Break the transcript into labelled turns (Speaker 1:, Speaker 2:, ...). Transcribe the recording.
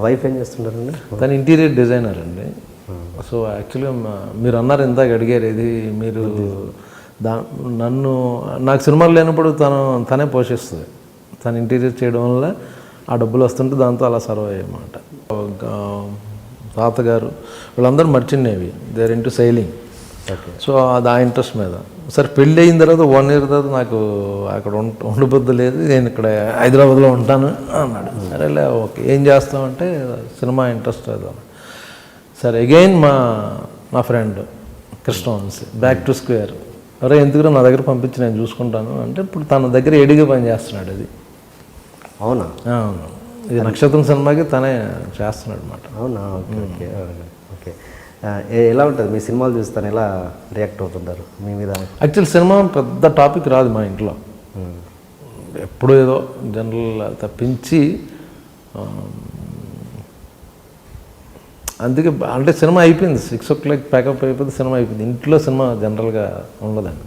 Speaker 1: Wife ఏం చేస్తుంటారండి?
Speaker 2: తను ఇంటీరియర్ డిజైనర్ అండి. సో యాక్చువల్గా మీరు అన్నారు ఇందాక అడిగారు ఇది మీరు నాకు సినిమాలు లేనప్పుడు తనే పోషిస్తుంది. తను ఇంటీరియర్ చేయడం వల్ల ఆ డబ్బులు వస్తుంటే దాంతో అలా సర్వ్ అయ్యమాట. తాతగారు వీళ్ళందరూ merchant navy, they are into sailing. So అది ఆ ఇంట్రెస్ట్ మీద. సరే పెళ్ళి అయిన తర్వాత 1 year తర్వాత నాకు అక్కడ ఉండబుద్ధి లేదు, నేను ఇక్కడ హైదరాబాద్లో ఉంటాను అన్నాడు. సరేలే ఓకే, ఏం చేస్తామంటే సినిమా ఇంట్రెస్ట్ అది. సరే అగైన్ మా friend Krishna Vamsi back to square, అరే ఎందుకు నా దగ్గర పంపించి నేను చూసుకుంటాను అంటే ఇప్పుడు తన దగ్గర ఎడిగా పని చేస్తున్నాడు. అది
Speaker 1: అవునా?
Speaker 2: అవును, ఇది నక్షత్రం సినిమాకి తనే చేస్తున్నాడు అనమాట.
Speaker 1: అవునా? Okay okay okay. ఎలా ఉంటుంది మీ సినిమాలు చూస్తాను, ఎలా రియాక్ట్ అవుతుంటారు మీ మీద?
Speaker 2: యాక్చువల్ సినిమా పెద్ద టాపిక్ రాదు మా ఇంట్లో, ఎప్పుడు ఏదో జనరల్ తప్పించి. అందుకే అంటే సినిమా అయిపోయింది, 6 o'clock ప్యాకప్ అయిపోతే సినిమా అయిపోయింది. ఇంట్లో సినిమా జనరల్గా ఉండదండి.